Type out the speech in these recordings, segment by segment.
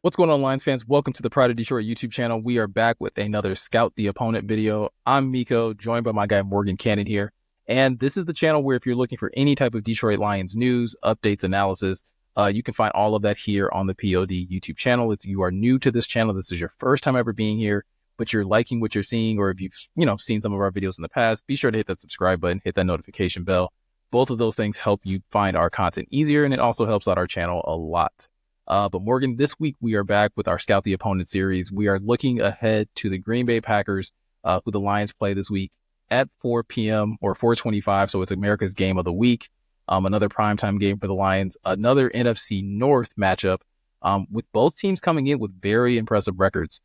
What's going on, Lions fans? Welcome to the Pride of Detroit YouTube channel. We are back with another Scout the Opponent video. I'm Miko, joined by my guy Morgan Cannon here. And this is the channel where if you're looking for any type of Detroit Lions news, updates, analysis, you can find all of that here on the POD YouTube channel. If you are new to this channel, this is your first time ever being here, but you're liking what you're seeing, or if you've seen some of our videos in the past, be sure to hit that subscribe button, hit that notification bell. Both of those things help you find our content easier, and it also helps out our channel a lot. But Morgan, this week we are back with our Scout the Opponent series. We are looking ahead to the Green Bay Packers, who the Lions play this week at 4 p.m. or 4:25. So it's America's game of the week. Another primetime game for the Lions, another NFC North matchup, with both teams coming in with very impressive records.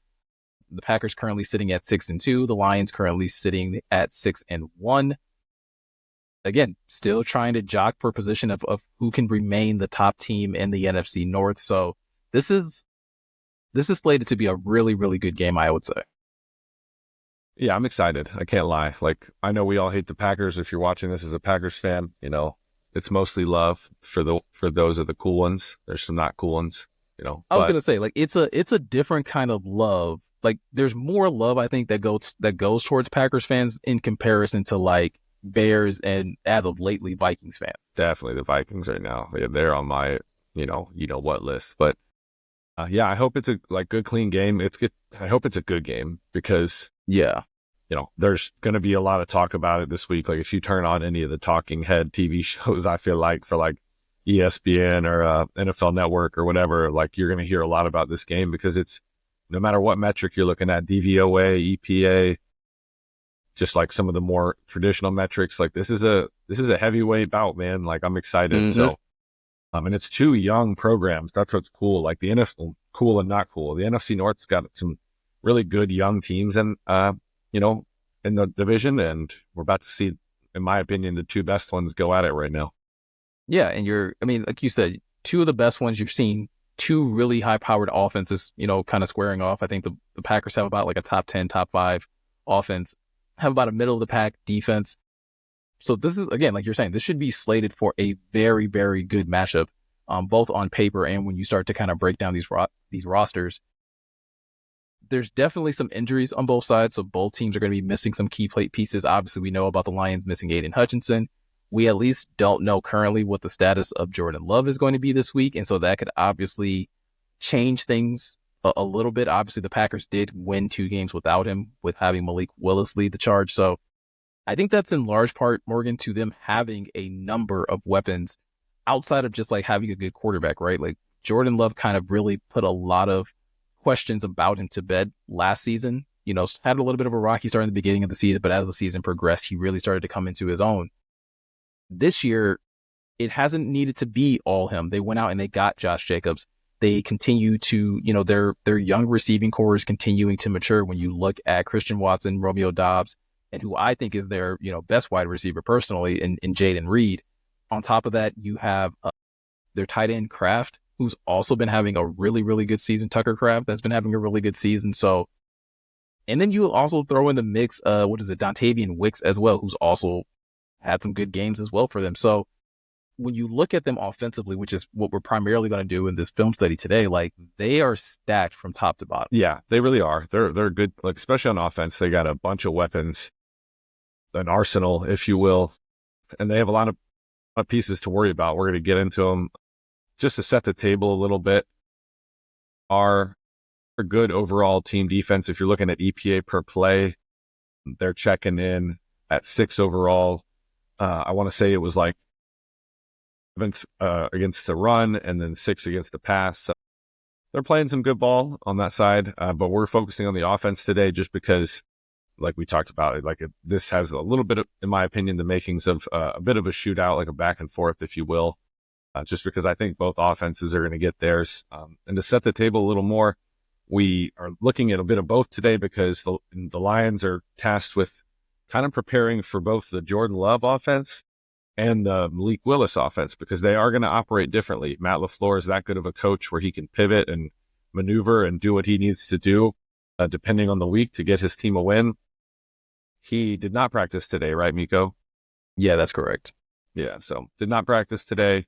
The Packers currently sitting at 6-2, the Lions currently sitting at 6-1. Again, still trying to jock for position of who can remain the top team in the NFC North. So this is slated to be a really, really good game, I would say. Yeah, I'm excited. I can't lie. Like, I know we all hate the Packers. If you're watching this as a Packers fan, it's mostly love for those of the cool ones. There's some not cool ones, I was gonna say, like, it's a different kind of love. Like, there's more love, I think, that goes towards Packers fans in comparison to like Bears and, as of lately, Vikings fans. Definitely the Vikings right now. They're on my what list. But yeah, I hope it's a good clean game. It's good. I hope it's a good game because there's going to be a lot of talk about it this week. Like, if you turn on any of the talking head TV shows, I feel like for like ESPN or NFL Network or whatever, like, you're going to hear a lot about this game because it's, no matter what metric you're looking at, DVOA, EPA, just like some of the more traditional metrics, like this is a heavyweight bout, man. Like, I'm excited. Mm-hmm. So, and it's two young programs. That's what's cool. Like, the NFL, cool and not cool. The NFC North's got some really good young teams, and in the division, and we're about to see, in my opinion, the two best ones go at it right now. Yeah, and like you said, two of the best ones you've seen. Two really high-powered offenses, kind of squaring off. I think the Packers have about like a top 10, top 5 offense, have about a middle-of-the-pack defense. So this is, again, like you're saying, this should be slated for a very, very good matchup, both on paper and when you start to kind of break down these rosters. There's definitely some injuries on both sides, so both teams are going to be missing some key plate pieces. Obviously, we know about the Lions missing Aiden Hutchinson. We at least don't know currently what the status of Jordan Love is going to be this week, and so that could obviously change things a little bit. Obviously, the Packers did win 2 games without him, with having Malik Willis lead the charge. So I think that's in large part, Morgan, to them having a number of weapons outside of just like having a good quarterback, right? Like, Jordan Love kind of really put a lot of questions about him to bed last season. Had a little bit of a rocky start in the beginning of the season, but as the season progressed, he really started to come into his own. This year, it hasn't needed to be all him. They went out and they got Josh Jacobs. They continue to, their young receiving core is continuing to mature. When you look at Christian Watson, Romeo Doubs, and who I think is their, best wide receiver personally in Jaden Reed. On top of that, you have their tight end Kraft, who's also been having a really, really good season. Tucker Kraft, that's been having a really good season. So, and then you also throw in the mix, Dontavian Wicks as well, who's also had some good games as well for them. So when you look at them offensively, which is what we're primarily going to do in this film study today, like, they are stacked from top to bottom. Yeah, they really are. They're good, like, especially on offense. They got a bunch of weapons, an arsenal, if you will, and they have a lot of pieces to worry about. We're going to get into them. Just to set the table a little bit, are a good overall team defense. If you're looking at EPA per play, they're checking in at 6 overall. I want to say it was like 7th against the run, and then 6 against the pass. So they're playing some good ball on that side, but we're focusing on the offense today just because, like we talked about, this has a little bit of, in my opinion, the makings of a bit of a shootout, like a back and forth, if you will, just because I think both offenses are going to get theirs. And to set the table a little more, we are looking at a bit of both today because the Lions are tasked with kind of preparing for both the Jordan Love offense and the Malik Willis offense, because they are going to operate differently. Matt LaFleur is that good of a coach where he can pivot and maneuver and do what he needs to do, depending on the week, to get his team a win. He did not practice today, right, Miko? Yeah, that's correct. Yeah, so did not practice today.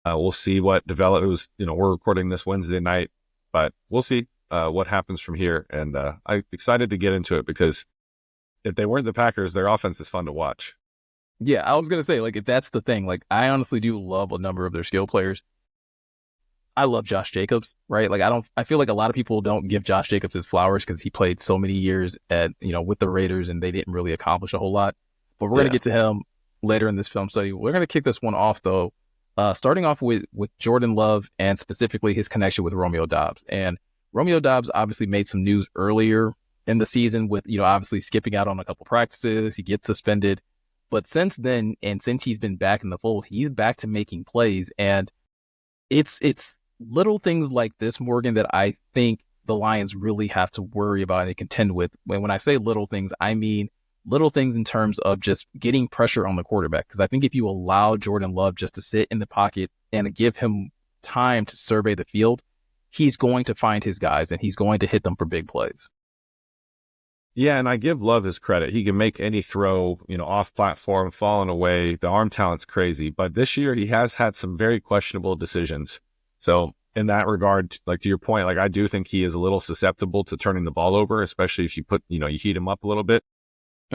We'll see what develops. We're recording this Wednesday night. but we'll see what happens from here. And I'm excited to get into it because if they weren't the Packers, their offense is fun to watch. Yeah, I was gonna say, like, if that's the thing, like, I honestly do love a number of their skill players. I love Josh Jacobs, right? Like, I feel like a lot of people don't give Josh Jacobs his flowers because he played so many years with the Raiders and they didn't really accomplish a whole lot. But we're going to get to him later in this film study. We're going to kick this one off, though, starting off with Jordan Love and specifically his connection with Romeo Doubs. And Romeo Doubs obviously made some news earlier in the season with, obviously skipping out on a couple practices. He gets suspended. But since then, and since he's been back in the fold, he's back to making plays. And it's little things like this, Morgan, that I think the Lions really have to worry about and contend with. When I say little things, I mean little things in terms of just getting pressure on the quarterback. Because I think if you allow Jordan Love just to sit in the pocket and give him time to survey the field, he's going to find his guys and he's going to hit them for big plays. Yeah, and I give Love his credit. He can make any throw, off platform, falling away. The arm talent's crazy. But this year he has had some very questionable decisions. So in that regard, like to your point, like I do think he is a little susceptible to turning the ball over, especially if you put, you heat him up a little bit.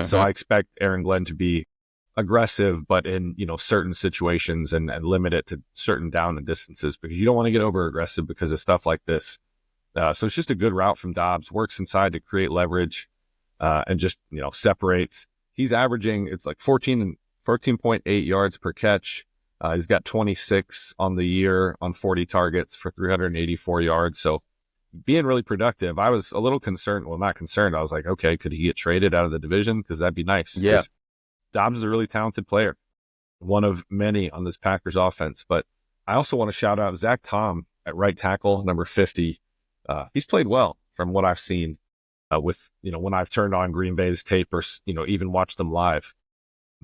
So I expect Aaron Glenn to be aggressive, but in, certain situations and limit it to certain down and distances because you don't want to get over aggressive because of stuff like this. So it's just a good route from Doubs, works inside to create leverage and just, separates. He's averaging, it's like 14.8 yards per catch. He's got 26 on the year on 40 targets for 384 yards. So being really productive. I was a little concerned. Well, not concerned. I was like, okay, could he get traded out of the division? Because that'd be nice. Yeah. Doubs is a really talented player, one of many on this Packers offense. But I also want to shout out Zach Tom at right tackle, number 50. He's played well from what I've seen with, when I've turned on Green Bay's tape or, even watched them live.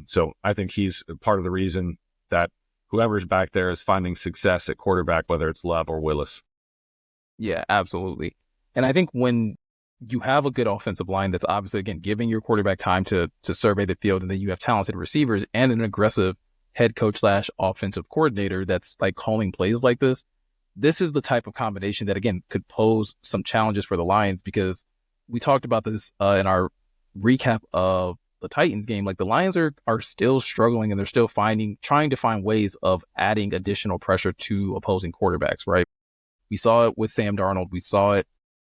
So I think he's part of the reason that whoever's back there is finding success at quarterback, whether it's Love or Willis. Yeah, absolutely. And I think when you have a good offensive line that's obviously, again, giving your quarterback time to survey the field, and then you have talented receivers and an aggressive head coach / offensive coordinator that's like calling plays like this, this is the type of combination that, again, could pose some challenges for the Lions because we talked about this in our recap of the Titans game. Like the Lions are still struggling and they're still trying to find ways of adding additional pressure to opposing quarterbacks, right? We saw it with Sam Darnold. We saw it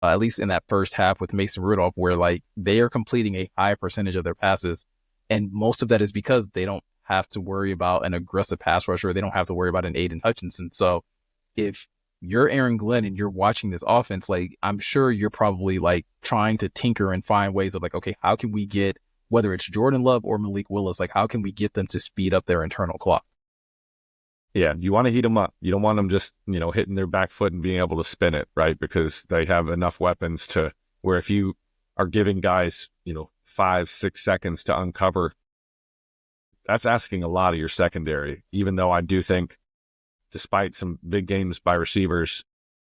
at least in that first half with Mason Rudolph, where like they are completing a high percentage of their passes. And most of that is because they don't have to worry about an aggressive pass rusher. They don't have to worry about an Aiden Hutchinson. So if you're Aaron Glenn and you're watching this offense, like I'm sure you're probably like trying to tinker and find ways of like, okay, how can we get, whether it's Jordan Love or Malik Willis, like how can we get them to speed up their internal clock? Yeah, you want to heat them up. You don't want them just, hitting their back foot and being able to spin it, right? Because they have enough weapons to where if you are giving guys, 5-6 seconds to uncover, that's asking a lot of your secondary, even though I do think despite some big games by receivers,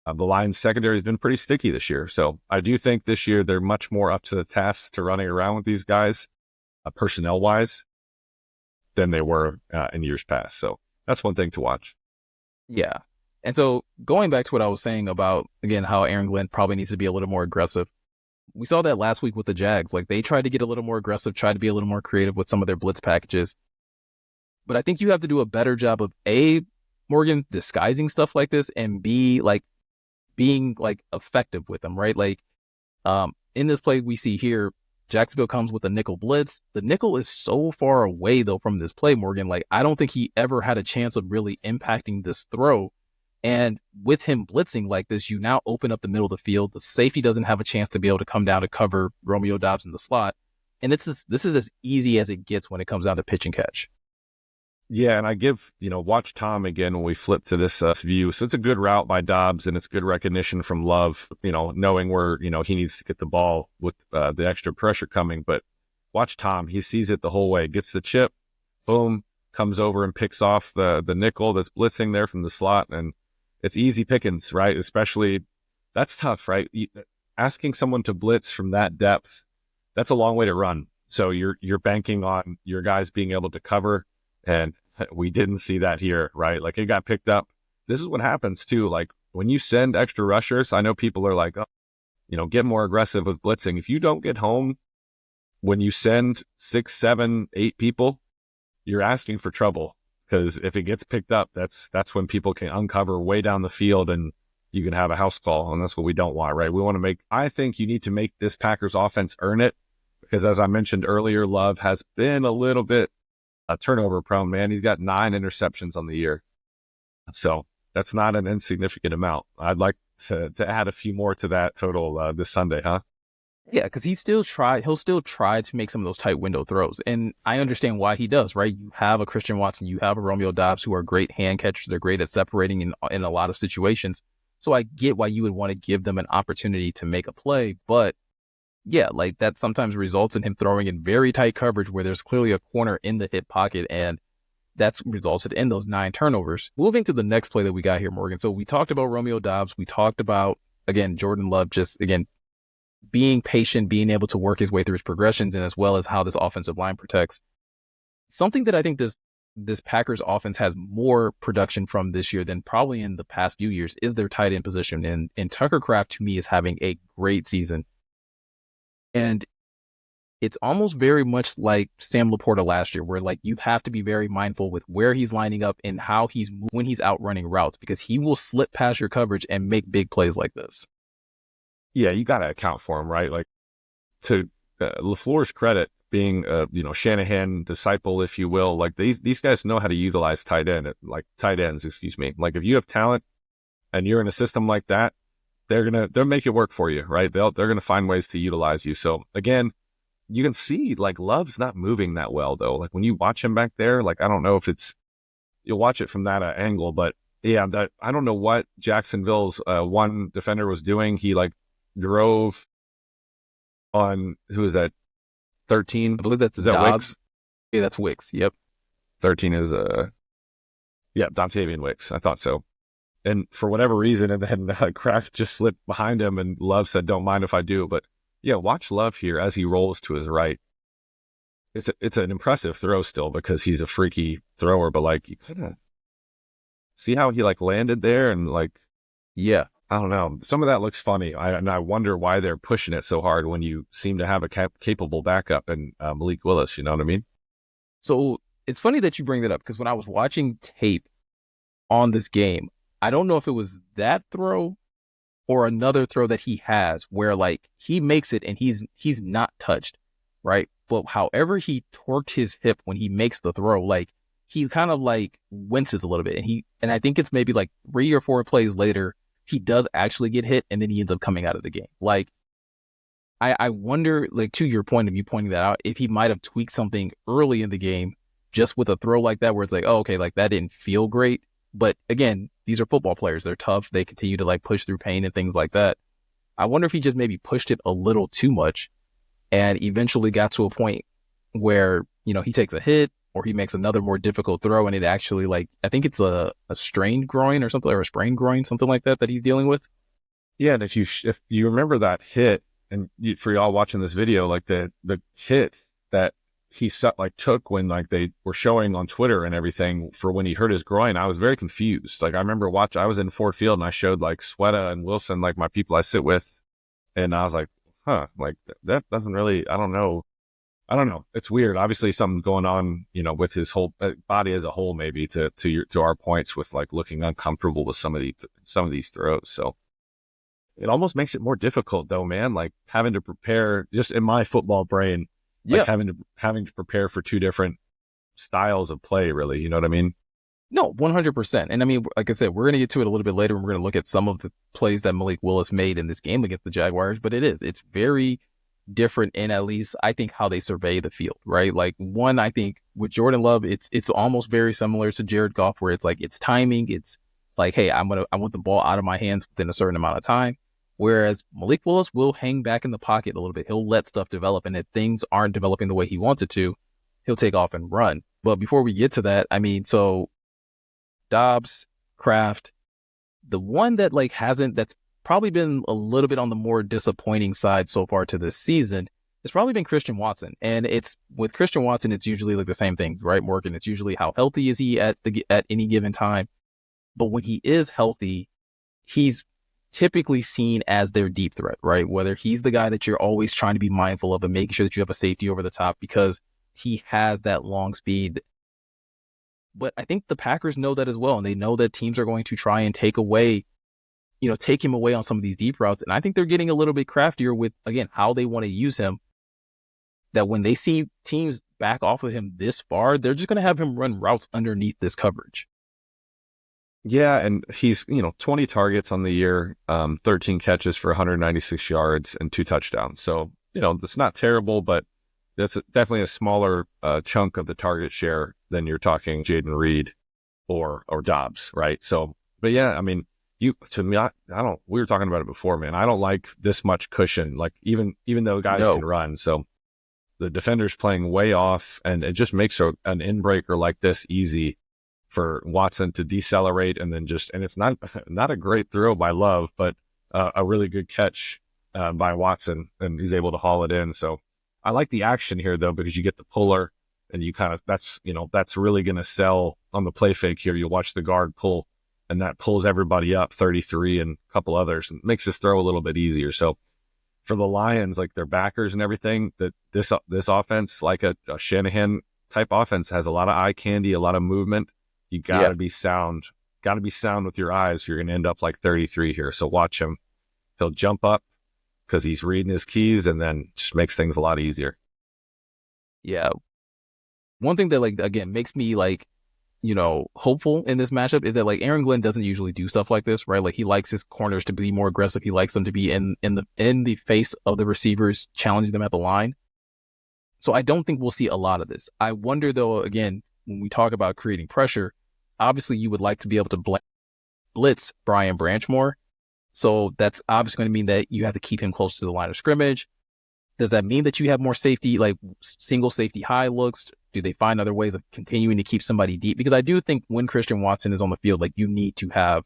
the Lions secondary has been pretty sticky this year. So I do think this year they're much more up to the task to running around with these guys, personnel-wise, than they were in years past. So that's one thing to watch. Yeah. And so going back to what I was saying about, again, how Aaron Glenn probably needs to be a little more aggressive. We saw that last week with the Jags. Like they tried to get a little more aggressive, tried to be a little more creative with some of their blitz packages. But I think you have to do a better job of A, Morgan, disguising stuff like this, and B, like being like effective with them, right? Like in this play we see here, Jacksonville comes with a nickel blitz. The nickel is so far away though from this play, Morgan. Like I don't think he ever had a chance of really impacting this throw. And with him blitzing like this, you now open up the middle of the field. The safety doesn't have a chance to be able to come down to cover Romeo Doubs in the slot. And this is as easy as it gets when it comes down to pitch and catch. Yeah, and I give, watch Tom again when we flip to this view. So it's a good route by Doubs, and it's good recognition from Love, knowing where, he needs to get the ball with the extra pressure coming. But watch Tom. He sees it the whole way, gets the chip, boom, comes over and picks off the nickel that's blitzing there from the slot. And it's easy pickings, right? Especially, that's tough, right? Asking someone to blitz from that depth, that's a long way to run. So you're banking on your guys being able to cover. And we didn't see that here, right? Like it got picked up. This is what happens too. Like when you send extra rushers, I know people are like, oh, get more aggressive with blitzing. If you don't get home when you send 6, 7, 8 people, you're asking for trouble, because if it gets picked up, that's when people can uncover way down the field and you can have a house call, and that's what we don't want, right? I think you need to make this Packers offense earn it, because as I mentioned earlier, Love has been a little bit turnover prone, man. He's got 9 interceptions on the year. So that's not an insignificant amount. I'd like to add a few more to that total this Sunday, huh? Yeah, because he'll still try to make some of those tight window throws. And I understand why he does, right? You have a Christian Watson, you have a Romeo Doubs who are great hand catchers. They're great at separating in a lot of situations. So I get why you would want to give them an opportunity to make a play. But yeah, like that sometimes results in him throwing in very tight coverage where there's clearly a corner in the hip pocket. And that's resulted in those 9 turnovers. Moving to the next play that we got here, Morgan. So we talked about Romeo Doubs. We talked about, again, Jordan Love just, again, being patient, being able to work his way through his progressions, and as well as how this offensive line protects. Something that I think this Packers offense has more production from this year than probably in the past few years is their tight end position. And Tucker Kraft, to me, is having a great season. And it's almost very much like Sam Laporta last year, where like you have to be very mindful with where he's lining up and how when he's out running routes, because he will slip past your coverage and make big plays like this. Yeah, you got to account for him, right? Like, to LaFleur's credit, being Shanahan disciple, if you will, like these guys know how to utilize tight ends, excuse me. Like, if you have talent and you're in a system like that, they'll make it work for you, right? They're gonna find ways to utilize you. So again, you can see like Love's not moving that well though. Like when you watch him back there, like I don't know if you'll watch it from that angle, but yeah, that I don't know what Jacksonville's one defender was doing. He like drove on, who is that? 13. I believe that's Is that Dobbs. Wicks? Yeah, that's Wicks. Yep. 13 is Dontavian Wicks. I thought so. And for whatever reason, and then Kraft just slipped behind him, and Love said, "Don't mind if I do." But yeah, watch Love here as he rolls to his right. It's an impressive throw still, because he's a freaky thrower. But like, you kind of see how he like landed there, and like, yeah, I don't know. Some of that looks funny. And I wonder why they're pushing it so hard when you seem to have a capable backup in Malik Willis. You know what I mean? So it's funny that you bring that up, because when I was watching tape on this game, I don't know if it was that throw or another throw that he has where like he makes it and he's not touched, right? But however he torqued his hip when he makes the throw, like he kind of like winces a little bit, and I think it's maybe like 3 or 4 plays later, he does actually get hit, and then he ends up coming out of the game. Like, I wonder, like, to your point of you pointing that out, if he might have tweaked something early in the game just with a throw like that, where it's like, oh, okay, like that didn't feel great. But again, these are football players. They're tough. They continue to like push through pain and things like that. I wonder if he just maybe pushed it a little too much and eventually got to a point where, he takes a hit or he makes another more difficult throw, and it actually, like, I think it's a strained groin or something, or a sprained groin, something like that he's dealing with. Yeah, and if you remember that hit, and for y'all watching this video, like the hit that he took when like they were showing on Twitter and everything for when he hurt his groin, I was very confused. Like I remember I was in Ford Field and I showed like Sweta and Wilson, like my people I sit with, and I was like, huh, like that doesn't really, I don't know. It's weird. Obviously something going on, with his whole body as a whole, maybe to our points with like looking uncomfortable with some of these throws. So it almost makes it more difficult though, man, like having to prepare just in my football brain, like having to prepare for 2 different styles of play, really. You know what I mean? No, 100%. And I mean, like I said, we're going to get to it a little bit later, and we're going to look at some of the plays that Malik Willis made in this game against the Jaguars, but it's very different in, at least I think, how they survey the field, right? Like, one, I think with Jordan Love, it's almost very similar to Jared Goff, where it's like, it's timing. It's like, hey, I want the ball out of my hands within a certain amount of time. Whereas Malik Willis will hang back in the pocket a little bit. He'll let stuff develop, and if things aren't developing the way he wants it to, he'll take off and run. But before we get to that, I mean, so Dobbs, Kraft, the one that like that's probably been a little bit on the more disappointing side so far to this season, it's probably been Christian Watson. And it's with Christian Watson, it's usually like the same things, right, Morgan? It's usually how healthy is he at any given time. But when he is healthy, he's typically seen as their deep threat, right? Whether he's the guy that you're always trying to be mindful of and making sure that you have a safety over the top because he has that long speed. But I think the Packers know that as well. And they know that teams are going to try and take him away on some of these deep routes. And I think they're getting a little bit craftier with, again, how they want to use him. That when they see teams back off of him this far, they're just going to have him run routes underneath this coverage. Yeah, and he's 20 targets on the year, 13 catches for 196 yards and 2 touchdowns. So that's not terrible, but that's definitely a smaller chunk of the target share than you're talking Jayden Reed or Dobbs, right? So, but yeah, I mean, to me, I don't. We were talking about it before, man. I don't like this much cushion, like even though guys can run. So the defender's playing way off, and it just makes an in-breaker like this easy for Watson to decelerate and then and it's not a great throw by Love, but a really good catch by Watson, and he's able to haul it in. So I like the action here though, because you get the puller and you kind of, that's really going to sell on the play fake here. You watch the guard pull and that pulls everybody up 33 and a couple others and makes this throw a little bit easier. So for the Lions, like their backers and everything, that this offense, like a Shanahan type offense, has a lot of eye candy, a lot of movement. You got to be sound. Got to be sound with your eyes. You're going to end up like 33 here. So watch him. He'll jump up because he's reading his keys, and then just makes things a lot easier. Yeah. One thing that, like, again, makes me like, hopeful in this matchup is that, like, Aaron Glenn doesn't usually do stuff like this, right? Like, he likes his corners to be more aggressive. He likes them to be in the face of the receivers, challenging them at the line. So I don't think we'll see a lot of this. I wonder, though, again, when we talk about creating pressure, obviously you would like to be able to blitz Brian Branch more. So that's obviously going to mean that you have to keep him close to the line of scrimmage. Does that mean that you have more safety, like single safety high looks? Do they find other ways of continuing to keep somebody deep? Because I do think when Christian Watson is on the field, like, you need to have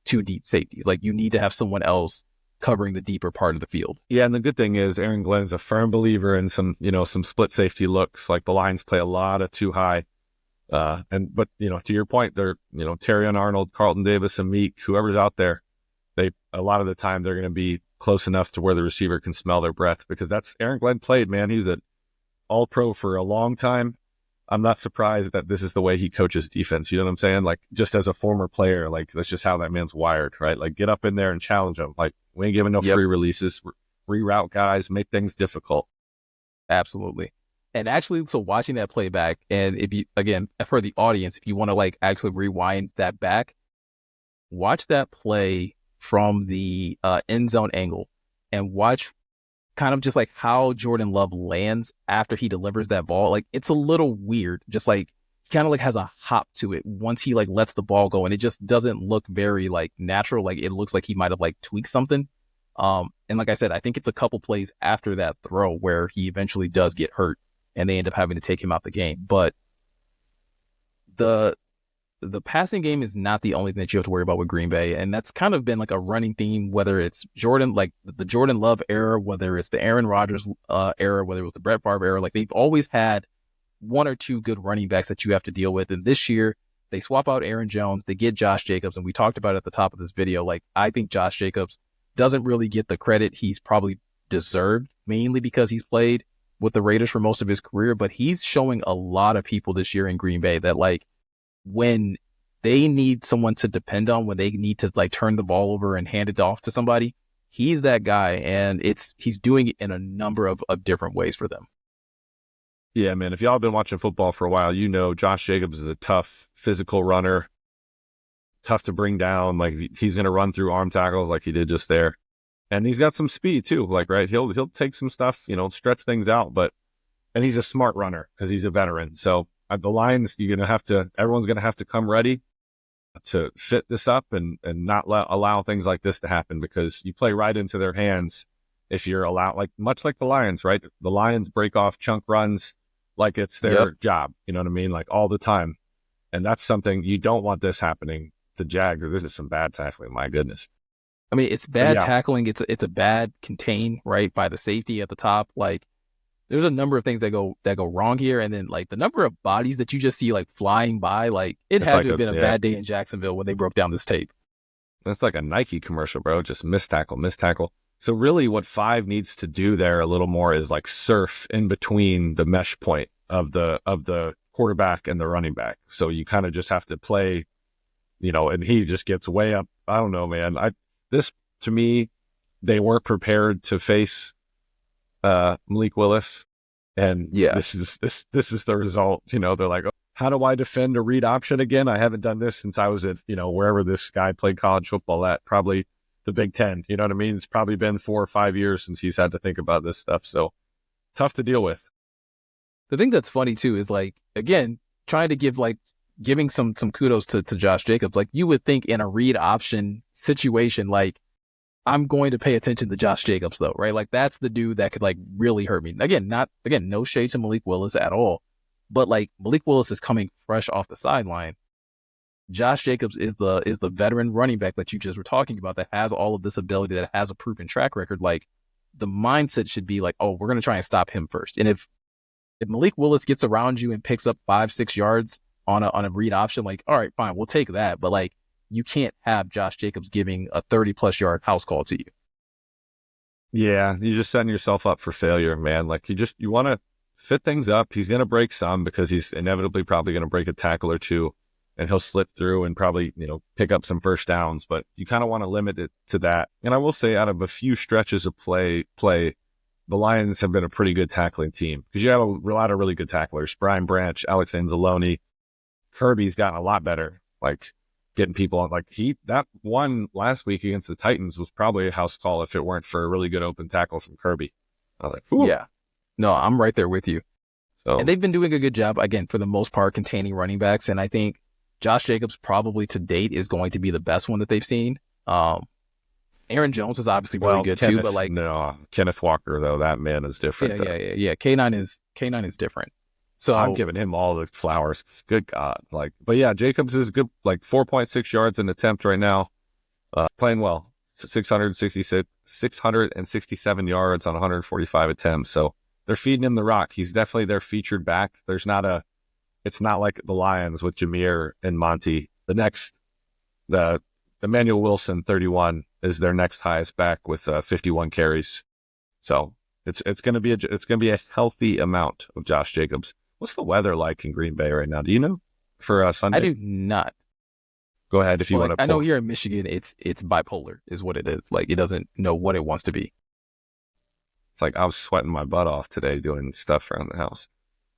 2 deep safeties. Like, you need to have someone else covering the deeper part of the field. Yeah, and the good thing is Aaron Glenn's a firm believer in some split safety looks. Like, the Lions play a lot of too high. But to your point, they're, Terrion Arnold, Carlton Davis, and Meek, whoever's out there, a lot of the time they're going to be close enough to where the receiver can smell their breath, because that's Aaron Glenn played, man. He was an all-pro for a long time. I'm not surprised that this is the way he coaches defense. You know what I'm saying? Like, just as a former player, like, that's just how that man's wired, right? Like, get up in there and challenge him. Like, we ain't giving no free releases, reroute guys, make things difficult. Absolutely. And actually, so watching that play back, and if you, again, for the audience, if you want to like actually rewind that back, watch that play from the end zone angle and watch kind of just like how Jordan Love lands after he delivers that ball. Like, it's a little weird. Just like, he kind of like has a hop to it once he like lets the ball go, and it just doesn't look very like natural. Like, it looks like he might have like tweaked something. And like I said, I think it's a couple plays after that throw where he eventually does get hurt and they end up having to take him out the game. But the passing game is not the only thing that you have to worry about with Green Bay. And that's kind of been like a running theme, whether it's Jordan, like the Jordan Love era, whether it's the Aaron Rodgers era, whether it was the Brett Favre era. Like, they've always had 1 or 2 good running backs that you have to deal with. And this year they swap out Aaron Jones, they get Josh Jacobs. And we talked about it at the top of this video. Like, I think Josh Jacobs doesn't really get the credit he's probably deserved, mainly because he's played with the Raiders for most of his career. But he's showing a lot of people this year in Green Bay that, like, when they need someone to depend on, when they need to like turn the ball over and hand it off to somebody, he's that guy. And he's doing it in a number of different ways for them. Yeah, man. If y'all have been watching football for a while, Josh Jacobs is a tough physical runner, tough to bring down. Like, he's going to run through arm tackles like he did just there. And he's got some speed too. Like, right, he'll take some stuff, stretch things out, and he's a smart runner because he's a veteran. So the Lions, everyone's going to have to come ready to fit this up and not allow things like this to happen, because you play right into their hands if you're allowed, like, much like the Lions, right? The Lions break off chunk runs like it's their job. You know what I mean? Like, all the time. And that's something you don't want this happening to Jags. This is some bad tackling. My goodness. I mean, it's bad tackling. It's a bad contain, right, by the safety at the top. Like, there's a number of things that go wrong here. And then, like, the number of bodies that you just see like flying by, like, it had to have been a bad day in Jacksonville when they broke down this tape. That's like a Nike commercial, bro. Just miss tackle, miss tackle. So really what 5 needs to do there a little more is like surf in between the mesh point of the quarterback and the running back. So you kind of just have to play, and he just gets way up. I don't know, man. This to me, they weren't prepared to face Malik Willis. And Yeah. this is the result. They're like, oh, how do I defend a read option again? I haven't done this since I was at, wherever this guy played college football at, probably the Big Ten. You know what I mean? It's probably been 4 or 5 years since he's had to think about this stuff. So tough to deal with. The thing that's funny too is like, again, trying to giving some kudos to Josh Jacobs. Like you would think in a read option situation, like I'm going to pay attention to Josh Jacobs though, right? Like that's the dude that could like really hurt me. Again, no shade to Malik Willis at all, but like Malik Willis is coming fresh off the sideline. Josh Jacobs is the veteran running back that you just were talking about that has all of this ability, that has a proven track record. Like the mindset should be like, oh, we're going to try and stop him first. And if Malik Willis gets around you and picks up 5-6 yards on a read option, like, all right, fine, we'll take that. But like, you can't have Josh Jacobs giving a 30+ yard house call to you. Yeah, you're just setting yourself up for failure, man. Like you want to fit things up. He's going to break some because he's inevitably probably going to break a tackle or two, and he'll slip through and probably, pick up some first downs, but you kind of want to limit it to that. And I will say out of a few stretches of play, the Lions have been a pretty good tackling team because you have a lot of really good tacklers. Brian Branch, Alex Anzalone, Kirby's gotten a lot better. Like getting people on, like that one last week against the Titans was probably a house call if it weren't for a really good open tackle from Kirby. I was like, ooh. Yeah, no, I'm right there with you. So, and they've been doing a good job, again, for the most part, containing running backs. And I think Josh Jacobs probably to date is going to be the best one that they've seen. Aaron Jones is obviously really good too, but like Kenneth Walker though, that man is different. Yeah. K9 is different. So I'm giving him all the flowers. Good God. But yeah, Jacobs is good, like 4.6 yards an attempt right now. Playing well. 667 yards on 145 attempts. So they're feeding him the rock. He's definitely their featured back. It's not like the Lions with Jameer and Monty. The Emmanuel Wilson, 31, is their next highest back with 51 carries. So it's going to be a healthy amount of Josh Jacobs. What's the weather like in Green Bay right now? Do you know for Sunday? I do not. Go ahead if you want to. I know here in Michigan, it's bipolar is what it is. Like it doesn't know what it wants to be. It's like I was sweating my butt off today doing stuff around the house.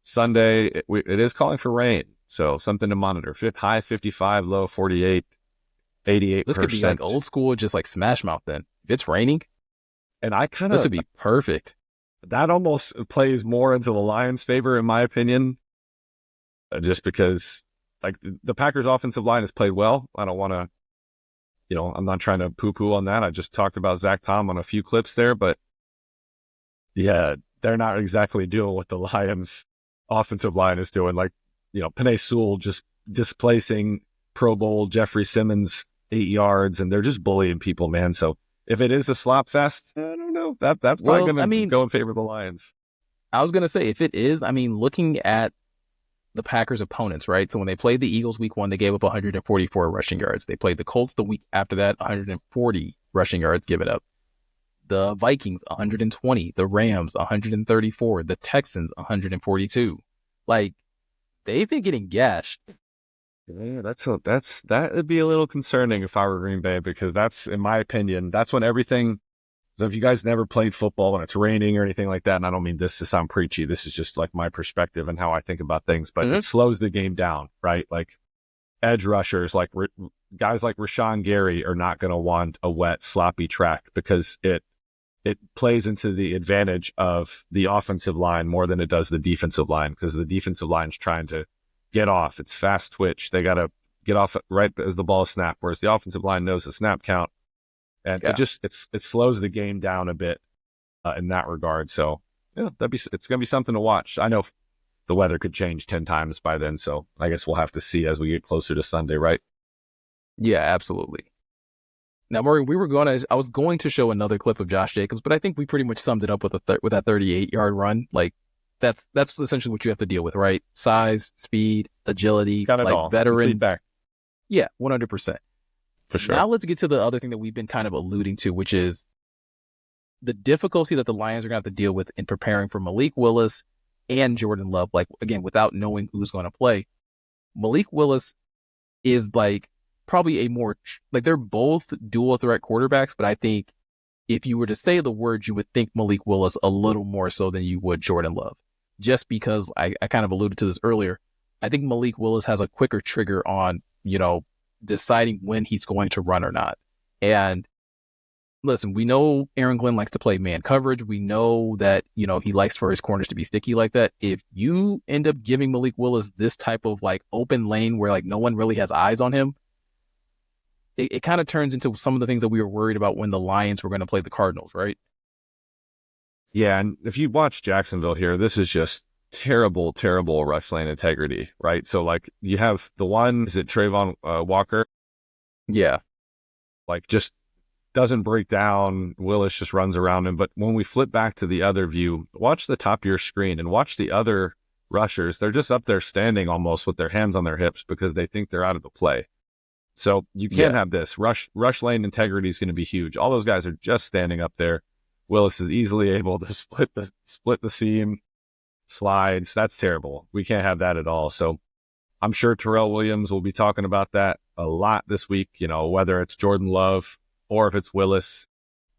Sunday, it is calling for rain, so something to monitor. High 55, low 48, 88%. This could be like old school, just like Smash Mouth then. If it's raining, and this would be perfect. That almost plays more into the Lions' favor, in my opinion, just because like the Packers' offensive line has played well. I don't want to, I'm not trying to poo-poo on that. I just talked about Zach Tom on a few clips there, but yeah, they're not exactly doing what the Lions' offensive line is doing. Like, Penei Sewell just displacing Pro Bowl Jeffrey Simmons 8 yards, and they're just bullying people, man. So if it is a slop fest, I don't know. That's probably going to go in favor of the Lions. I was going to say, if it is, looking at the Packers' opponents, right? So when they played the Eagles week 1, they gave up 144 rushing yards. They played the Colts the week after that, 140 rushing yards given up. The Vikings, 120. The Rams, 134. The Texans, 142. Like, they've been getting gashed. Yeah, that would be a little concerning if I were Green Bay, because that's, in my opinion, that's when everything. So if you guys never played football when it's raining or anything like that, and I don't mean this to sound preachy, this is just like my perspective and how I think about things, but it slows the game down, right? Like edge rushers, like guys like Rashawn Gary are not going to want a wet, sloppy track because it plays into the advantage of the offensive line more than it does the defensive line, because the defensive line's trying to get off. It's fast twitch. They got to get off right as the ball is snapped, whereas the offensive line knows the snap count. And it slows the game down a bit in that regard. So yeah, it's going to be something to watch. I know the weather could change 10 times by then, so I guess we'll have to see as we get closer to Sunday, right? Yeah, absolutely. Now, Murray, I was going to show another clip of Josh Jacobs, but I think we pretty much summed it up with with that 38-yard run. Like that's essentially what you have to deal with, right? Size, speed, agility, got it like all. veteran back. Yeah, 100%. for sure. Now let's get to the other thing that we've been kind of alluding to, which is the difficulty that the Lions are going to have to deal with in preparing for Malik Willis and Jordan Love. Like, again, without knowing who's going to play, Malik Willis is like probably a more, like, they're both dual threat quarterbacks, but I think if you were to say the words, you would think Malik Willis a little more so than you would Jordan Love. Just because I kind of alluded to this earlier, I think Malik Willis has a quicker trigger on, deciding when he's going to run or not. And listen, we know Aaron Glenn likes to play man coverage. We know that, he likes for his corners to be sticky like that. If you end up giving Malik Willis this type of like open lane where like no one really has eyes on him, it kind of turns into some of the things that we were worried about when the Lions were going to play the Cardinals, right? Yeah, and if you watch Jacksonville here, this is just terrible, terrible rush lane integrity, right? So, like, you have the one, is it Trayvon Walker? Yeah. Like, just doesn't break down. Willis just runs around him. But when we flip back to the other view, watch the top of your screen and watch the other rushers. They're just up there standing almost with their hands on their hips because they think they're out of the play. So you can't have this. Rush lane integrity is going to be huge. All those guys are just standing up there. Willis is easily able to split the seam, slides. That's terrible. We can't have that at all. So I'm sure Terrell Williams will be talking about that a lot this week, whether it's Jordan Love or if it's Willis,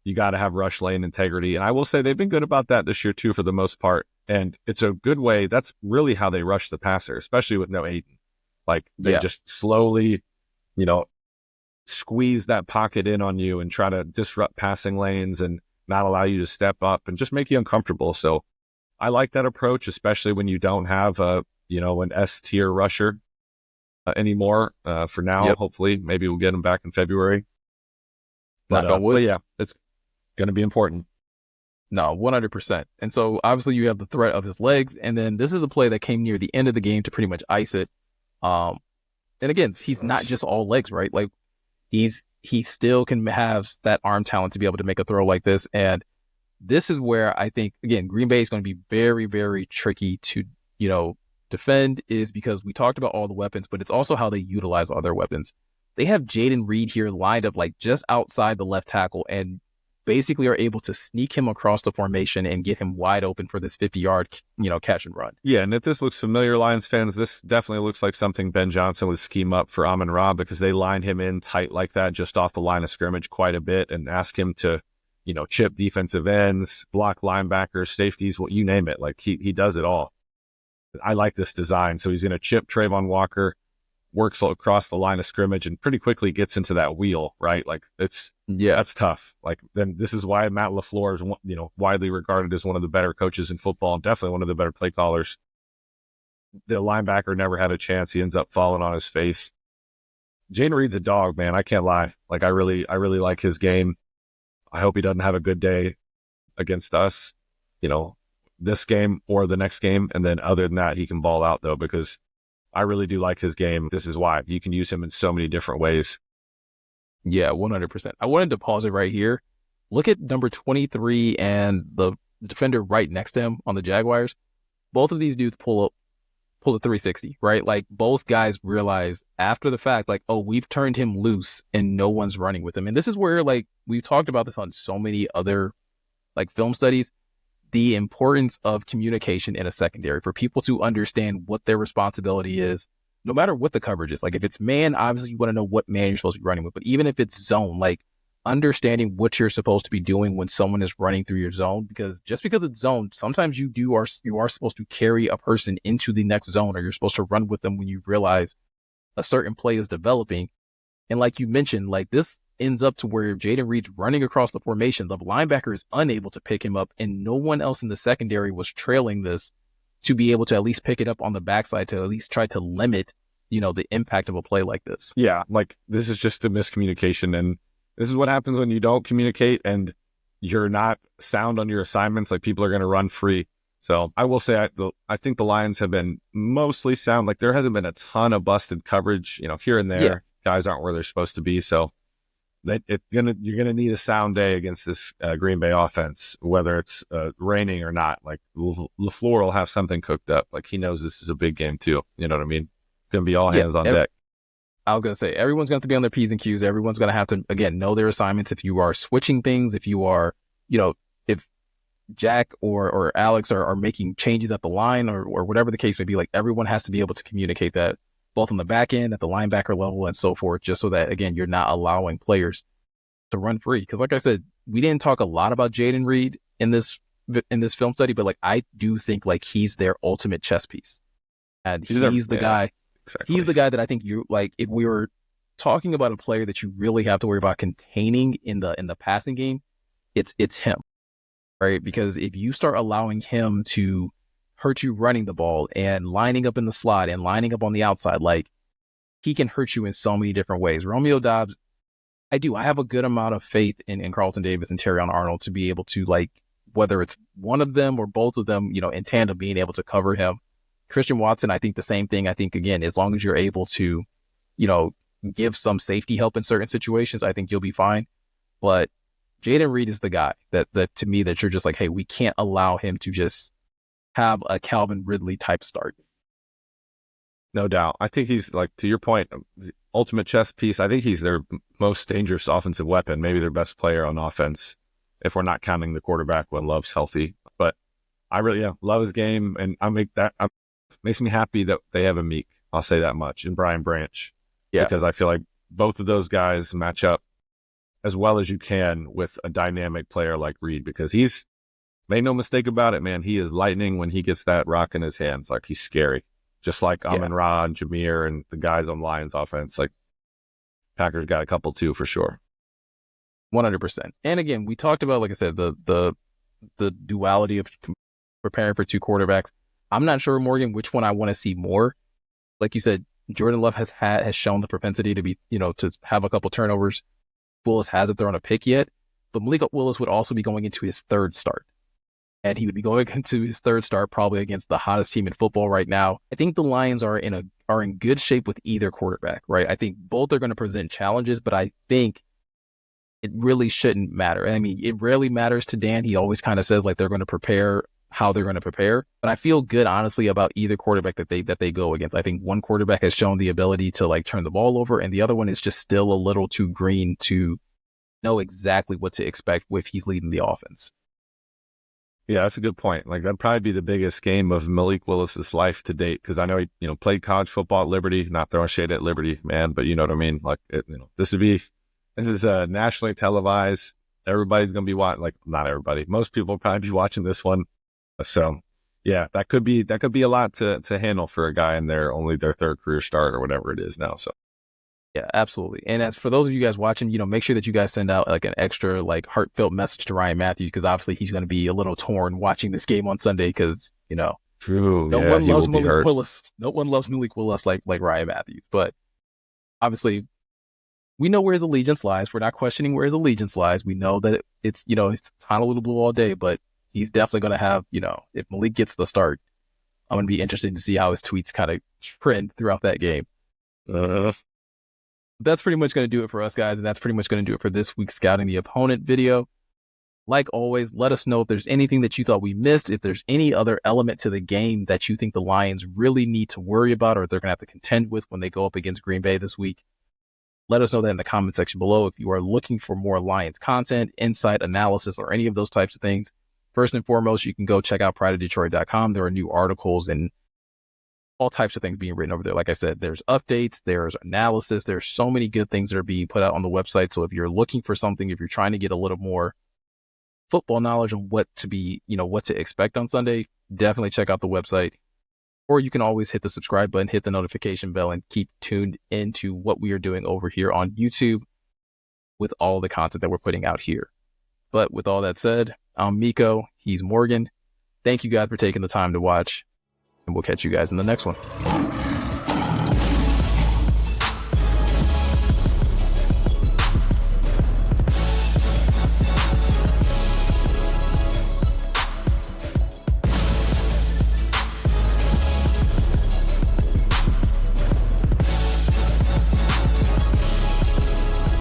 you got to have rush lane integrity. And I will say they've been good about that this year too, for the most part. And it's a good way. That's really how they rush the passer, especially with no Aiden. Like they just slowly, squeeze that pocket in on you and try to disrupt passing lanes and not allow you to step up and just make you uncomfortable. So I like that approach, especially when you don't have an S tier rusher anymore for now. Hopefully, maybe we'll get him back in February. But yeah, it's going to be important. No, 100%. And so obviously you have the threat of his legs. And then this is a play that came near the end of the game to pretty much ice it. And again, he's not just all legs, right? Like he still can have that arm talent to be able to make a throw like this. And this is where I think, again, Green Bay is going to be very, very tricky to, defend, is because we talked about all the weapons, but it's also how they utilize all their weapons. They have Jaden Reed here lined up like just outside the left tackle and basically are able to sneak him across the formation and get him wide open for this 50-yard, catch and run. Yeah, and if this looks familiar, Lions fans, this definitely looks like something Ben Johnson would scheme up for Amon-Ra, because they line him in tight like that just off the line of scrimmage quite a bit and ask him to, chip defensive ends, block linebackers, safeties, you name it. Like he does it all. I like this design. So he's going to chip Trayvon Walker, works across the line of scrimmage and pretty quickly gets into that wheel, right? Like that's tough. Like then this is why Matt LaFleur is, widely regarded as one of the better coaches in football and definitely one of the better play callers. The linebacker never had a chance. He ends up falling on his face. Jaden Reed's a dog, man. I can't lie. Like I really like his game. I hope he doesn't have a good day against us, this game or the next game. And then other than that, he can ball out though, because I really do like his game. This is why you can use him in so many different ways. Yeah, 100%. I wanted to pause it right here. Look at number 23 and the defender right next to him on the Jaguars. Both of these dudes pull a 360, right? Like both guys realize after the fact, like, oh, we've turned him loose and no one's running with him. And this is where, like, we've talked about this on so many other like film studies, the importance of communication in a secondary for people to understand what their responsibility is, no matter what the coverage is. Like if it's man, obviously you want to know what man you're supposed to be running with, but even if it's zone, like understanding what you're supposed to be doing when someone is running through your zone, because just because it's zone, sometimes you are supposed to carry a person into the next zone, or you're supposed to run with them when you realize a certain play is developing. And like you mentioned, like this ends up to where Jaden Reed's running across the formation. The linebacker is unable to pick him up, and no one else in the secondary was trailing this to be able to at least pick it up on the backside to at least try to limit, the impact of a play like this. Yeah, like this is just a miscommunication. And this is what happens when you don't communicate and you're not sound on your assignments. Like people are going to run free. So I will say, I think the Lions have been mostly sound. Like there hasn't been a ton of busted coverage, here and there. Yeah. Guys aren't where they're supposed to be. So you're gonna need a sound day against this Green Bay offense, whether it's raining or not. Like LaFleur will have something cooked up. Like he knows this is a big game too. You know what I mean? It's gonna be all hands on deck. I was going to say, everyone's going to have to be on their P's and Q's. Everyone's going to have to, again, know their assignments. If you are switching things, if you are, if Jack or Alex are making changes at the line or whatever the case may be, like everyone has to be able to communicate that both on the back end, at the linebacker level and so forth, just so that, again, you're not allowing players to run free. Because like I said, we didn't talk a lot about Jayden Reed in this film study, but like I do think like he's their ultimate chess piece. And he's the guy. Exactly. He's the guy that I think you like. If we were talking about a player that you really have to worry about containing in the passing game, it's him, right? Because if you start allowing him to hurt you running the ball and lining up in the slot and lining up on the outside, like he can hurt you in so many different ways. Romeo Doubs, I have a good amount of faith in Carlton Davis and Terrion Arnold to be able to, like, whether it's one of them or both of them, in tandem, being able to cover him. Christian Watson, I think the same thing. I think, again, as long as you're able to, give some safety help in certain situations, I think you'll be fine. But Jayden Reed is the guy that to me that you're just like, hey, we can't allow him to just have a Calvin Ridley type start. No doubt. I think he's, like, to your point, the ultimate chess piece. I think he's their most dangerous offensive weapon, maybe their best player on offense, if we're not counting the quarterback when Love's healthy. But I really love his game, and makes me happy that they have a Meek. I'll say that much. And Brian Branch. Yeah. Because I feel like both of those guys match up as well as you can with a dynamic player like Reed, because he's, made no mistake about it, man, he is lightning when he gets that rock in his hands. Like, he's scary. Just like Amon-Ra and Jameer and the guys on Lions offense. Like, Packers got a couple too, for sure. 100%. And again, we talked about, like I said, the duality of preparing for two quarterbacks. I'm not sure, Morgan, which one I want to see more. Like you said, Jordan Love has shown the propensity to be, to have a couple turnovers. Willis hasn't thrown a pick yet, but Malik Willis would also be going into his third start. And he would be going into his third start probably against the hottest team in football right now. I think the Lions are in good shape with either quarterback, right? I think both are going to present challenges, but I think it really shouldn't matter. I mean, it rarely matters to Dan. He always kind of says like they're going to prepare how they're going to prepare. But I feel good, honestly, about either quarterback that they go against. I think one quarterback has shown the ability to like turn the ball over, and the other one is just still a little too green to know exactly what to expect if he's leading the offense. Yeah, that's a good point. Like, that'd probably be the biggest game of Malik Willis's life to date, because I know he, played college football at Liberty. Not throwing shade at Liberty, man, but you know what I mean. Like, this is nationally televised. Everybody's gonna be watching. Like, not everybody. Most people will probably be watching this one. So, yeah, that could be a lot to handle for a guy in only their third career start or whatever it is now. So. Yeah, absolutely. And as for those of you guys watching, make sure that you guys send out like an extra like heartfelt message to Ryan Matthews, because obviously he's going to be a little torn watching this game on Sunday, because true. No one loves Malik Willis. No one loves Malik Willis like Ryan Matthews. But obviously, we know where his allegiance lies. We're not questioning where his allegiance lies. We know that it's it's Honolulu Blue all day, but he's definitely going to have if Malik gets the start, I'm going to be interested to see how his tweets kind of trend throughout that game. That's pretty much going to do it for us, guys, and that's pretty much going to do it for this week's Scouting the Opponent video. Like always, let us know if there's anything that you thought we missed, if there's any other element to the game that you think the Lions really need to worry about or they're going to have to contend with when they go up against Green Bay this week. Let us know that in the comment section below. If you are looking for more Lions content, insight, analysis, or any of those types of things, first and foremost, you can go check out prideofdetroit.com. There are new articles and all types of things being written over there. Like I said, there's updates, there's analysis, there's so many good things that are being put out on the website. So if you're looking for something, if you're trying to get a little more football knowledge on what to expect on Sunday, definitely check out the website. Or you can always hit the subscribe button, hit the notification bell, and keep tuned into what we are doing over here on YouTube with all the content that we're putting out here. But with all that said, I'm Miko, he's Morgan. Thank you guys for taking the time to watch, and we'll catch you guys in the next one.